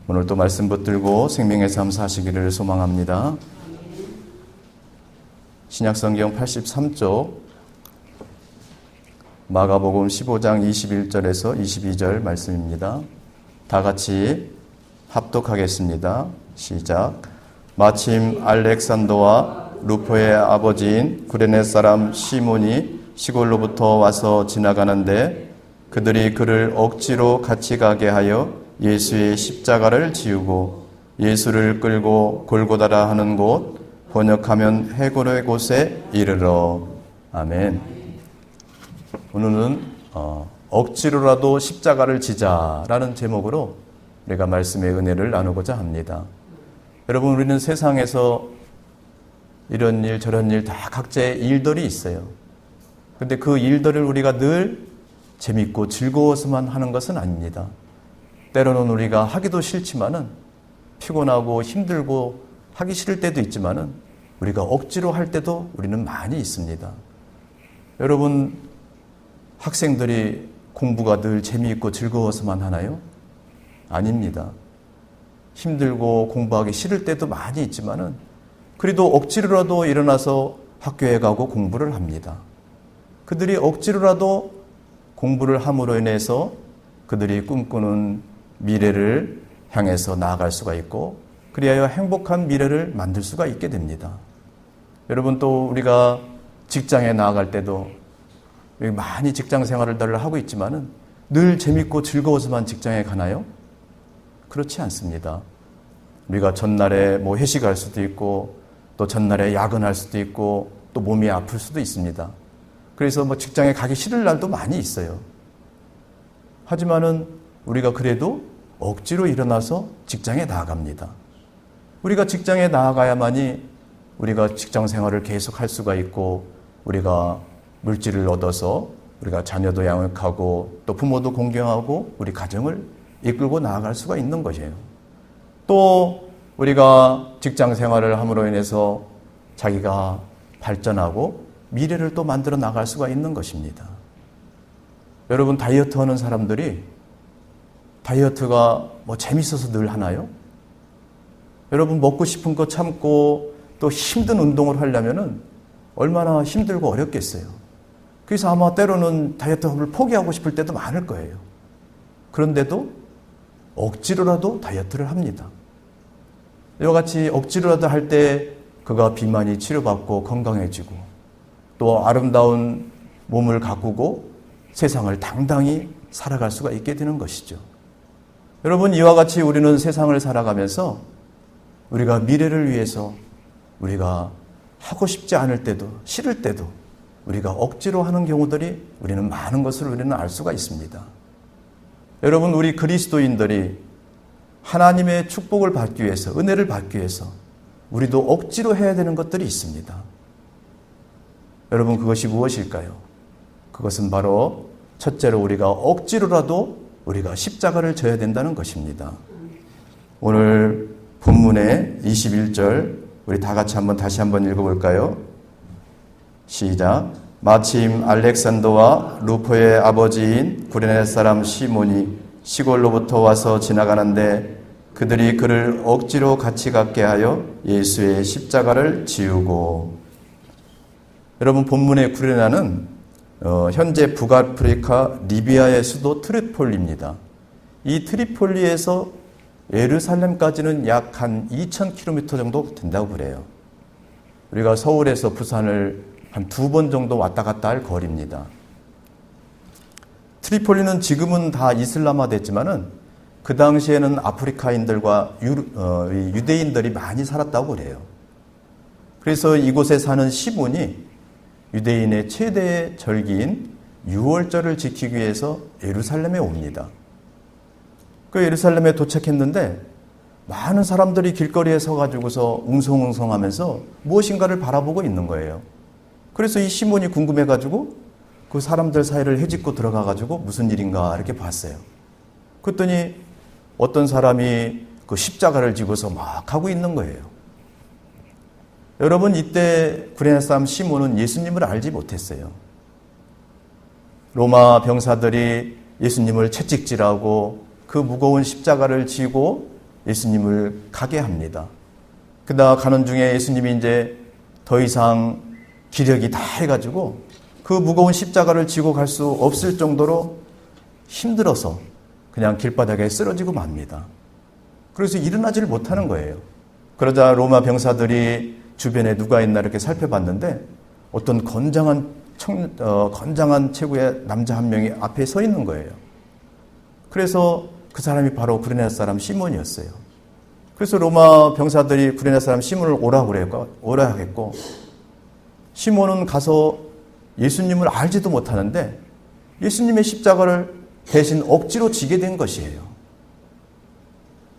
오늘도 말씀 붙들고 생명의 삶 사시기를 소망합니다. 신약성경 83쪽 마가복음 15장 21절에서 22절 말씀입니다. 다 같이 합독하겠습니다. 시작. 마침 알렉산더와 루포의 아버지인 구레네 사람 시몬이 시골로부터 와서 지나가는데 그들이 그를 억지로 같이 가게 하여 예수의 십자가를 지우고 예수를 끌고 골고다라 하는 곳, 번역하면 해골의 곳에 이르러. 아멘. 오늘은 억지로라도 십자가를 지자라는 제목으로 우리가 말씀의 은혜를 나누고자 합니다. 여러분, 우리는 세상에서 이런 일 저런 일 다 각자의 일들이 있어요. 그런데 그 일들을 우리가 늘 재밌고 즐거워서만 하는 것은 아닙니다. 때로는 우리가 하기도 싫지만은 피곤하고 힘들고 하기 싫을 때도 있지만은 우리가 억지로 할 때도 우리는 많이 있습니다. 여러분, 학생들이 공부가 늘 재미있고 즐거워서만 하나요? 아닙니다. 힘들고 공부하기 싫을 때도 많이 있지만은 그래도 억지로라도 일어나서 학교에 가고 공부를 합니다. 그들이 억지로라도 공부를 함으로 인해서 그들이 꿈꾸는 미래를 향해서 나아갈 수가 있고 그리하여 행복한 미래를 만들 수가 있게 됩니다. 여러분, 또 우리가 직장에 나아갈 때도 많이 직장 생활을 하고 있지만은 늘 재밌고 즐거워서만 직장에 가나요? 그렇지 않습니다. 우리가 전날에 회식할 수도 있고 또 전날에 야근할 수도 있고 또 몸이 아플 수도 있습니다. 그래서 직장에 가기 싫을 날도 많이 있어요. 하지만은 우리가 그래도 억지로 일어나서 직장에 나아갑니다. 우리가 직장에 나아가야만이 우리가 직장 생활을 계속할 수가 있고 우리가 물질을 얻어서 우리가 자녀도 양육하고 또 부모도 공경하고 우리 가정을 이끌고 나아갈 수가 있는 것이에요. 또 우리가 직장 생활을 함으로 인해서 자기가 발전하고 미래를 또 만들어 나갈 수가 있는 것입니다. 여러분, 다이어트 하는 사람들이 다이어트가 재밌어서 늘 하나요? 여러분, 먹고 싶은 거 참고 또 힘든 운동을 하려면은 얼마나 힘들고 어렵겠어요. 그래서 아마 때로는 다이어트를 포기하고 싶을 때도 많을 거예요. 그런데도 억지로라도 다이어트를 합니다. 이와 같이 억지로라도 할 때 그가 비만이 치료받고 건강해지고 또 아름다운 몸을 가꾸고 세상을 당당히 살아갈 수가 있게 되는 것이죠. 여러분, 이와 같이 우리는 세상을 살아가면서 우리가 미래를 위해서 우리가 하고 싶지 않을 때도 싫을 때도 우리가 억지로 하는 경우들이 우리는 많은 것을 우리는 알 수가 있습니다. 여러분, 우리 그리스도인들이 하나님의 축복을 받기 위해서, 은혜를 받기 위해서 우리도 억지로 해야 되는 것들이 있습니다. 여러분, 그것이 무엇일까요? 그것은 바로 첫째로 우리가 억지로라도 우리가 십자가를 져야 된다는 것입니다. 오늘 본문의 21절 우리 다 같이 다시 한번 읽어볼까요? 시작. 마침 알렉산더와 루포의 아버지인 구레네 사람 시몬이 시골로부터 와서 지나가는데 그들이 그를 억지로 같이 갖게 하여 예수의 십자가를 지우고. 여러분, 본문의 구레나는 현재 북아프리카 리비아의 수도 트리폴리입니다. 이 트리폴리에서 예루살렘까지는 약 한 2,000km 정도 된다고 그래요. 우리가 서울에서 부산을 한 2번 정도 왔다 갔다 할 거리입니다. 트리폴리는 지금은 다 이슬람화 됐지만은 그 당시에는 아프리카인들과 유대인들이 많이 살았다고 그래요. 그래서 이곳에 사는 시몬이 유대인의 최대의 절기인 유월절을 지키기 위해서 예루살렘에 옵니다. 그 예루살렘에 도착했는데 많은 사람들이 길거리에 서가지고서 웅성웅성하면서 무엇인가를 바라보고 있는 거예요. 그래서 이 시몬이 궁금해가지고 그 사람들 사이를 헤집고 들어가가지고 무슨 일인가 이렇게 봤어요. 그랬더니 어떤 사람이 그 십자가를 지고서 막 하고 있는 거예요. 여러분, 이때 구레네 사람 시몬은 예수님을 알지 못했어요. 로마 병사들이 예수님을 채찍질하고 그 무거운 십자가를 지고 예수님을 가게 합니다. 그러다 가는 중에 예수님이 이제 더 이상 기력이 다 해가지고 그 무거운 십자가를 지고 갈 수 없을 정도로 힘들어서 그냥 길바닥에 쓰러지고 맙니다. 그래서 일어나지를 못하는 거예요. 그러자 로마 병사들이 주변에 누가 있나 이렇게 살펴봤는데 어떤 건장한 체구의 남자 한 명이 앞에 서 있는 거예요. 그래서 그 사람이 바로 구레네 사람 시몬이었어요. 그래서 로마 병사들이 구레네 사람 시몬을 오라 하겠고 시몬은 가서 예수님을 알지도 못하는데 예수님의 십자가를 대신 억지로 지게 된 것이에요.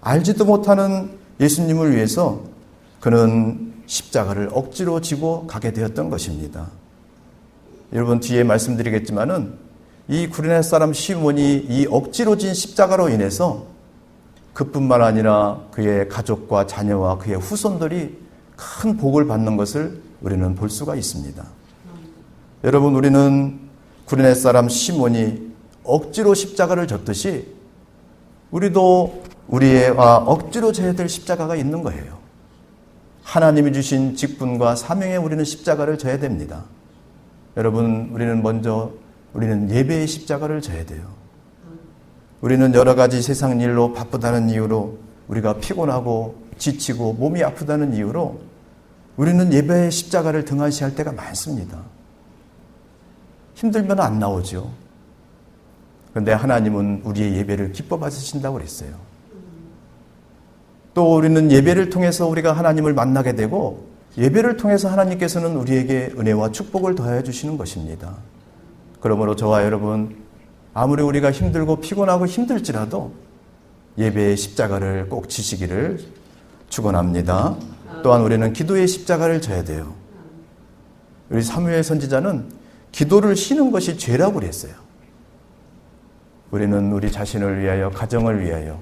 알지도 못하는 예수님을 위해서 그는 십자가를 억지로 지고 가게 되었던 것입니다. 여러분 뒤에 말씀드리겠지만은 이 구레네 사람 시몬이 이 억지로 진 십자가로 인해서 그뿐만 아니라 그의 가족과 자녀와 그의 후손들이 큰 복을 받는 것을 우리는 볼 수가 있습니다. 여러분 우리는 구레네 사람 시몬이 억지로 십자가를 졌듯이 우리도 우리와 억지로 져야 될 십자가가 있는 거예요. 하나님이 주신 직분과 사명에 우리는 십자가를 져야 됩니다. 여러분 우리는 예배의 십자가를 져야 돼요. 우리는 여러 가지 세상 일로 바쁘다는 이유로 우리가 피곤하고 지치고 몸이 아프다는 이유로 우리는 예배의 십자가를 등한시할 때가 많습니다. 힘들면 안 나오죠. 그런데 하나님은 우리의 예배를 기뻐 받으신다고 그랬어요. 또 우리는 예배를 통해서 우리가 하나님을 만나게 되고 예배를 통해서 하나님께서는 우리에게 은혜와 축복을 더해 주시는 것입니다. 그러므로 저와 여러분 아무리 우리가 힘들고 피곤하고 힘들지라도 예배의 십자가를 꼭 지시기를 축원합니다. 또한 우리는 기도의 십자가를 져야 돼요. 우리 사무엘 선지자는 기도를 쉬는 것이 죄라고 그랬어요. 우리는 우리 자신을 위하여, 가정을 위하여,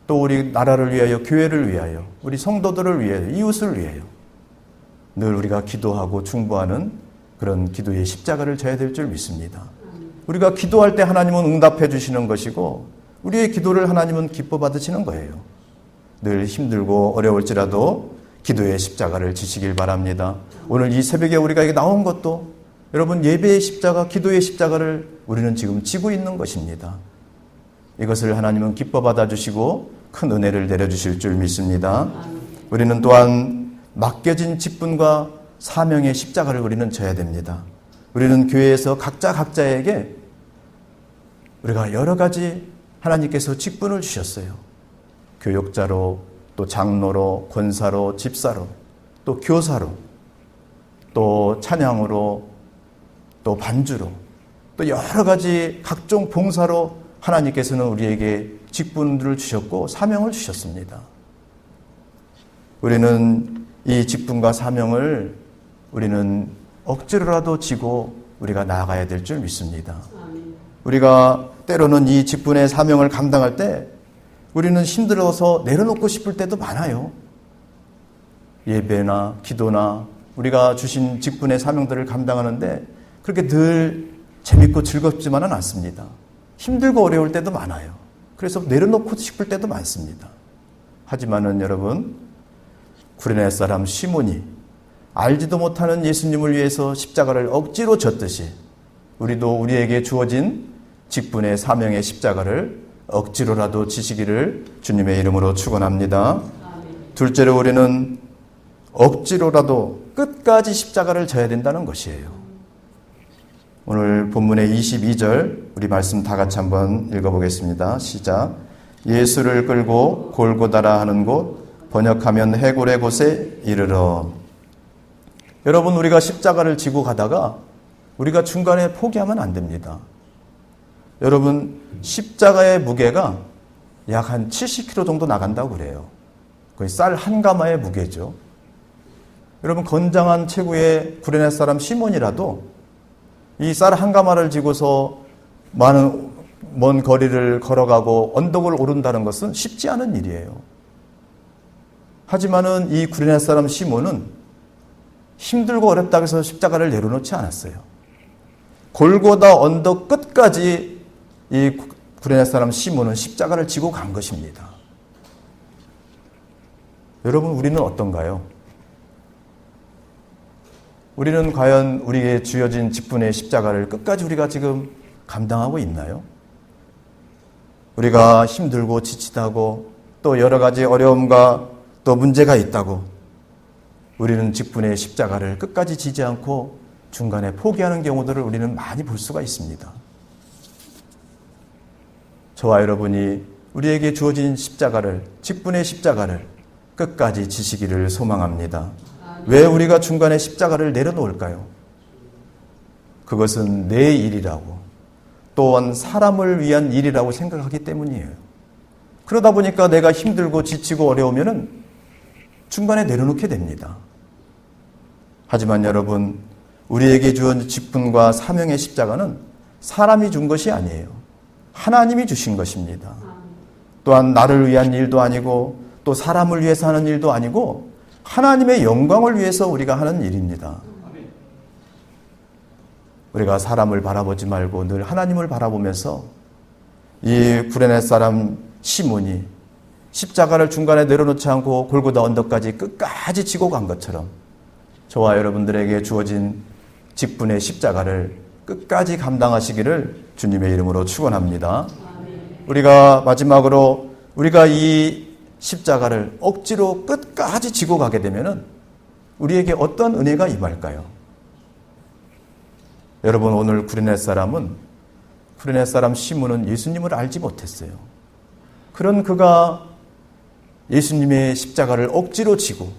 또 우리 나라를 위하여, 교회를 위하여, 우리 성도들을 위하여, 이웃을 위하여 늘 우리가 기도하고 중보하는 그런 기도의 십자가를 져야 될 줄 믿습니다. 우리가 기도할 때 하나님은 응답해 주시는 것이고 우리의 기도를 하나님은 기뻐 받으시는 거예요. 늘 힘들고 어려울지라도 기도의 십자가를 지시길 바랍니다. 오늘 이 새벽에 우리가 여기 나온 것도 여러분 예배의 십자가, 기도의 십자가를 우리는 지금 지고 있는 것입니다. 이것을 하나님은 기뻐 받아주시고 큰 은혜를 내려주실 줄 믿습니다. 우리는 또한 맡겨진 직분과 사명의 십자가를 우리는 져야 됩니다. 우리는 교회에서 각자에게 우리가 여러 가지 하나님께서 직분을 주셨어요. 교역자로, 또 장로로, 권사로, 집사로, 또 교사로, 또 찬양으로, 또 반주로, 또 여러 가지 각종 봉사로 하나님께서는 우리에게 직분들을 주셨고 사명을 주셨습니다. 우리는 이 직분과 사명을 우리는 억지로라도 지고 우리가 나아가야 될 줄 믿습니다. 우리가 때로는 이 직분의 사명을 감당할 때 우리는 힘들어서 내려놓고 싶을 때도 많아요. 예배나 기도나 우리가 주신 직분의 사명들을 감당하는데 그렇게 늘 재밌고 즐겁지만은 않습니다. 힘들고 어려울 때도 많아요. 그래서 내려놓고 싶을 때도 많습니다. 하지만은 여러분, 구레네 사람 시몬이 알지도 못하는 예수님을 위해서 십자가를 억지로 졌듯이 우리도 우리에게 주어진 직분의 사명의 십자가를 억지로라도 지시기를 주님의 이름으로 축원합니다. 둘째로 우리는 억지로라도 끝까지 십자가를 져야 된다는 것이에요. 오늘 본문의 22절 우리 말씀 다 같이 한번 읽어보겠습니다. 시작. 예수를 끌고 골고다라 하는 곳, 번역하면 해골의 곳에 이르러. 여러분, 우리가 십자가를 지고 가다가 우리가 중간에 포기하면 안 됩니다. 여러분, 십자가의 무게가 약 한 70kg 정도 나간다고 그래요. 거의 쌀 한 가마의 무게죠. 여러분, 건장한 체구의 구레네 사람 시몬이라도 이 쌀 한 가마를 지고서 먼 거리를 걸어가고 언덕을 오른다는 것은 쉽지 않은 일이에요. 하지만은 이 구레네 사람 시몬은 힘들고 어렵다고 해서 십자가를 내려놓지 않았어요. 골고다 언덕 끝까지 이 구레네 사람 시몬은 십자가를 지고 간 것입니다. 여러분, 우리는 어떤가요? 우리는 과연 우리에게 주어진 직분의 십자가를 끝까지 우리가 지금 감당하고 있나요? 우리가 힘들고 지치다고 또 여러 가지 어려움과 또 문제가 있다고 우리는 직분의 십자가를 끝까지 지지 않고 중간에 포기하는 경우들을 우리는 많이 볼 수가 있습니다. 저와 여러분이 우리에게 주어진 십자가를, 직분의 십자가를 끝까지 지시기를 소망합니다. 왜 우리가 중간에 십자가를 내려놓을까요? 그것은 내 일이라고, 또한 사람을 위한 일이라고 생각하기 때문이에요. 그러다 보니까 내가 힘들고 지치고 어려우면은 중간에 내려놓게 됩니다. 하지만 여러분, 우리에게 주어진 직분과 사명의 십자가는 사람이 준 것이 아니에요. 하나님이 주신 것입니다. 또한 나를 위한 일도 아니고 또 사람을 위해서 하는 일도 아니고 하나님의 영광을 위해서 우리가 하는 일입니다. 우리가 사람을 바라보지 말고 늘 하나님을 바라보면서 이 구레네 사람 시몬이 십자가를 중간에 내려놓지 않고 골고다 언덕까지 끝까지 지고 간 것처럼 저와 여러분들에게 주어진 직분의 십자가를 끝까지 감당하시기를 주님의 이름으로 축원합니다. 우리가 마지막으로 우리가 이 십자가를 억지로 끝까지 지고 가게 되면은 우리에게 어떤 은혜가 임할까요? 여러분, 오늘 구레네 사람 시몬은 예수님을 알지 못했어요. 그런 그가 예수님의 십자가를 억지로 지고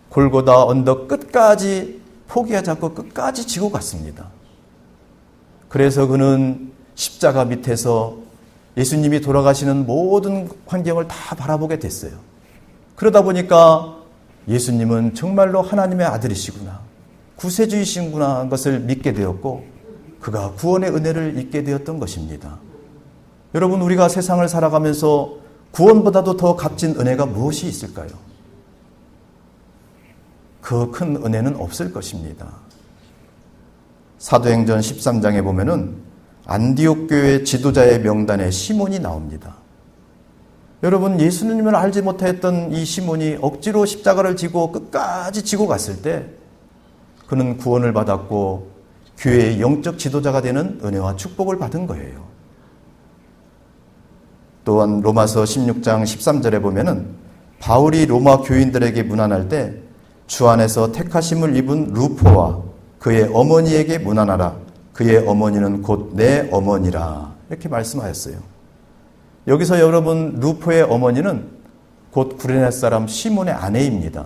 골고다 언덕 끝까지 포기하지 않고 끝까지 지고 갔습니다. 그래서 그는 십자가 밑에서 예수님이 돌아가시는 모든 환경을 다 바라보게 됐어요. 그러다 보니까 예수님은 정말로 하나님의 아들이시구나, 구세주이시구나 하는 것을 믿게 되었고 그가 구원의 은혜를 잊게 되었던 것입니다. 여러분, 우리가 세상을 살아가면서 구원보다도 더 값진 은혜가 무엇이 있을까요? 그 큰 은혜는 없을 것입니다. 사도행전 13장에 보면은 안디옥 교회 지도자의 명단에 시몬이 나옵니다. 여러분, 예수님을 알지 못했던 이 시몬이 억지로 십자가를 지고 끝까지 지고 갔을 때 그는 구원을 받았고 교회의 영적 지도자가 되는 은혜와 축복을 받은 거예요. 또한 로마서 16장 13절에 보면은 바울이 로마 교인들에게 문안할 때 주 안에서 택하심을 입은 루포와 그의 어머니에게 문안하라. 그의 어머니는 곧 내 어머니라. 이렇게 말씀하였어요. 여기서 여러분, 루포의 어머니는 곧 구레네 사람 시몬의 아내입니다.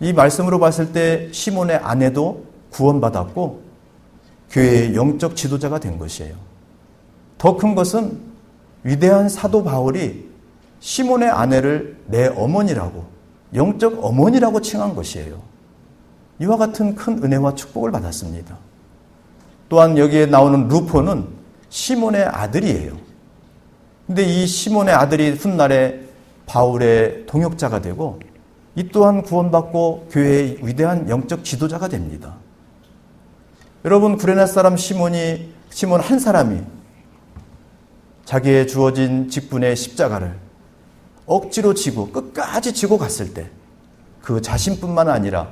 이 말씀으로 봤을 때 시몬의 아내도 구원받았고 교회의 영적 지도자가 된 것이에요. 더 큰 것은 위대한 사도 바울이 시몬의 아내를 내 어머니라고, 영적 어머니라고 칭한 것이에요. 이와 같은 큰 은혜와 축복을 받았습니다. 또한 여기에 나오는 루포는 시몬의 아들이에요. 근데 이 시몬의 아들이 훗날에 바울의 동역자가 되고 이 또한 구원받고 교회의 위대한 영적 지도자가 됩니다. 여러분, 구레네 사람 시몬 한 사람이 자기의 주어진 직분의 십자가를 억지로 지고 끝까지 지고 갔을 때 그 자신뿐만 아니라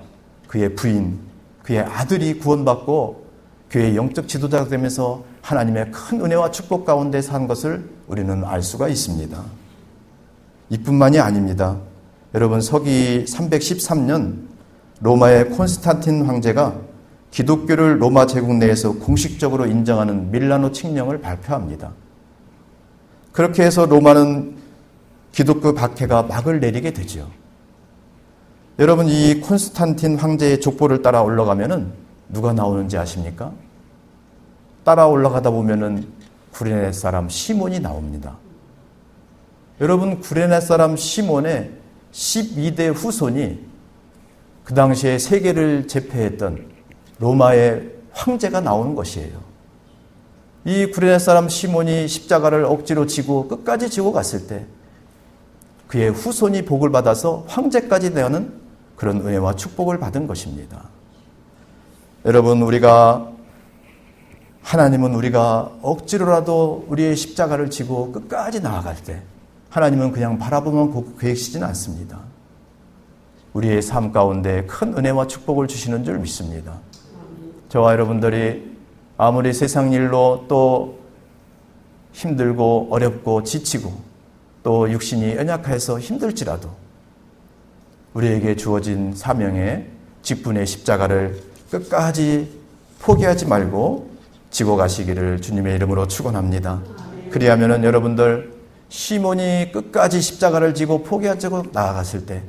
그의 부인, 그의 아들이 구원받고 교회의 영적 지도자가 되면서 하나님의 큰 은혜와 축복 가운데 산 것을 우리는 알 수가 있습니다. 이뿐만이 아닙니다. 여러분, 서기 313년 로마의 콘스탄틴 황제가 기독교를 로마 제국 내에서 공식적으로 인정하는 밀라노 칙령을 발표합니다. 그렇게 해서 로마는 기독교 박해가 막을 내리게 되죠. 여러분, 이 콘스탄틴 황제의 족보를 따라 올라가면은 누가 나오는지 아십니까? 따라 올라가다 보면은 구레네 사람 시몬이 나옵니다. 여러분, 구레네 사람 시몬의 12대 후손이 그 당시에 세계를 제패했던 로마의 황제가 나오는 것이에요. 이 구레네 사람 시몬이 십자가를 억지로 지고 끝까지 지고 갔을 때 그의 후손이 복을 받아서 황제까지 되는 그런 은혜와 축복을 받은 것입니다. 여러분, 우리가 하나님은 우리가 억지로라도 우리의 십자가를 지고 끝까지 나아갈 때 하나님은 그냥 바라보면 계시지는 않습니다. 우리의 삶 가운데 큰 은혜와 축복을 주시는 줄 믿습니다. 저와 여러분들이 아무리 세상 일로 또 힘들고 어렵고 지치고 또 육신이 연약해서 힘들지라도 우리에게 주어진 사명의 직분의 십자가를 끝까지 포기하지 말고 지고 가시기를 주님의 이름으로 축원합니다. 그리하면은 여러분들 시몬이 끝까지 십자가를 지고 포기하지 나아갔을 때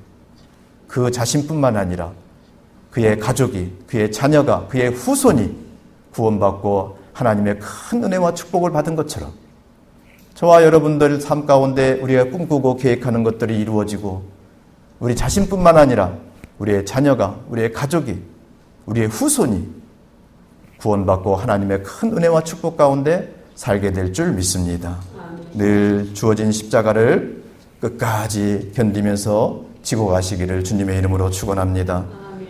그 자신뿐만 아니라 그의 가족이, 그의 자녀가, 그의 후손이 구원받고 하나님의 큰 은혜와 축복을 받은 것처럼 저와 여러분들 삶 가운데 우리가 꿈꾸고 계획하는 것들이 이루어지고 우리 자신뿐만 아니라 우리의 자녀가, 우리의 가족이, 우리의 후손이 구원받고 하나님의 큰 은혜와 축복 가운데 살게 될 줄 믿습니다. 늘 주어진 십자가를 끝까지 견디면서 지고 가시기를 주님의 이름으로 축원합니다.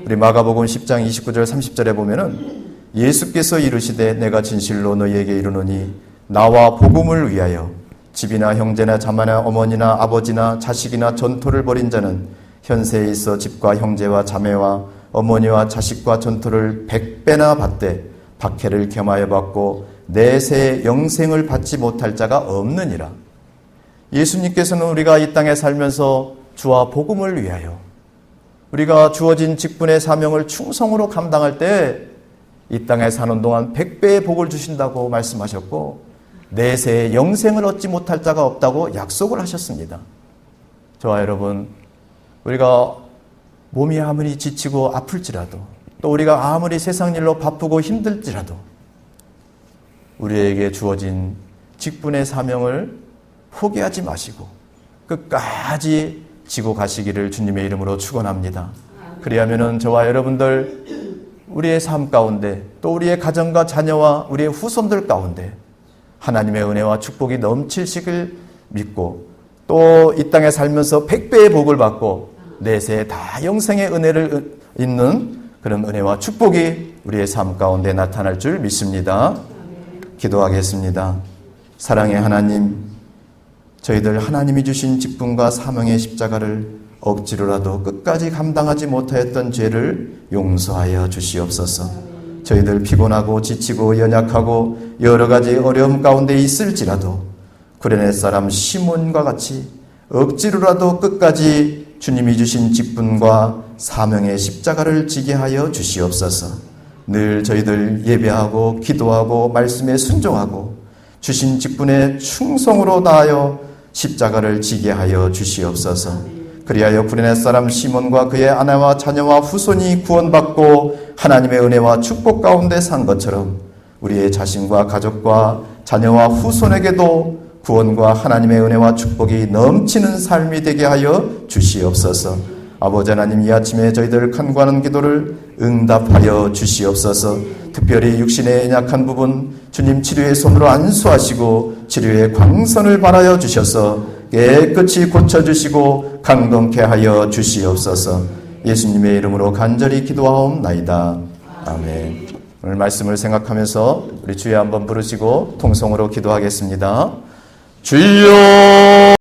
우리 마가복음 10장 29절 30절에 보면은 예수께서 이르시되 내가 진실로 너희에게 이르노니 나와 복음을 위하여 집이나 형제나 자매나 어머니나 아버지나 자식이나 전토를 벌인 자는 현세에 있어 집과 형제와 자매와 어머니와 자식과 전토를 100배나 받되 박해를 겸하여 받고 내세의 영생을 받지 못할 자가 없느니라. 예수님께서는 우리가 이 땅에 살면서 주와 복음을 위하여 우리가 주어진 직분의 사명을 충성으로 감당할 때 이 땅에 사는 동안 100배의 복을 주신다고 말씀하셨고 내세의 영생을 얻지 못할 자가 없다고 약속을 하셨습니다. 저와 여러분, 우리가 몸이 아무리 지치고 아플지라도 또 우리가 아무리 세상 일로 바쁘고 힘들지라도 우리에게 주어진 직분의 사명을 포기하지 마시고 끝까지 지고 가시기를 주님의 이름으로 축원합니다. 그리하면은 저와 여러분들 우리의 삶 가운데 또 우리의 가정과 자녀와 우리의 후손들 가운데 하나님의 은혜와 축복이 넘치시길 믿고 또 이 땅에 살면서 100배의 복을 받고 내세에 다 영생의 은혜를 있는 그런 은혜와 축복이 우리의 삶 가운데 나타날 줄 믿습니다. 기도하겠습니다. 사랑의 하나님, 저희들 하나님이 주신 직분과 사명의 십자가를 억지로라도 끝까지 감당하지 못하였던 죄를 용서하여 주시옵소서. 저희들 피곤하고 지치고 연약하고 여러 가지 어려움 가운데 있을지라도 구레네 사람 시몬과 같이 억지로라도 끝까지 주님이 주신 직분과 사명의 십자가를 지게 하여 주시옵소서. 늘 저희들 예배하고 기도하고 말씀에 순종하고 주신 직분에 충성으로 다하여 십자가를 지게 하여 주시옵소서. 그리하여 구레네 사람 시몬과 그의 아내와 자녀와 후손이 구원받고 하나님의 은혜와 축복 가운데 산 것처럼 우리의 자신과 가족과 자녀와 후손에게도 구원과 하나님의 은혜와 축복이 넘치는 삶이 되게 하여 주시옵소서. 아버지 하나님, 이 아침에 저희들 간구하는 기도를 응답하여 주시옵소서. 특별히 육신의 연약한 부분 주님 치료의 손으로 안수하시고 치료의 광선을 발하여 주셔서 깨끗이 고쳐주시고 강동케 하여 주시옵소서. 예수님의 이름으로 간절히 기도하옵나이다. 아멘. 오늘 말씀을 생각하면서 우리 주여 한번 부르시고 통성으로 기도하겠습니다. 주여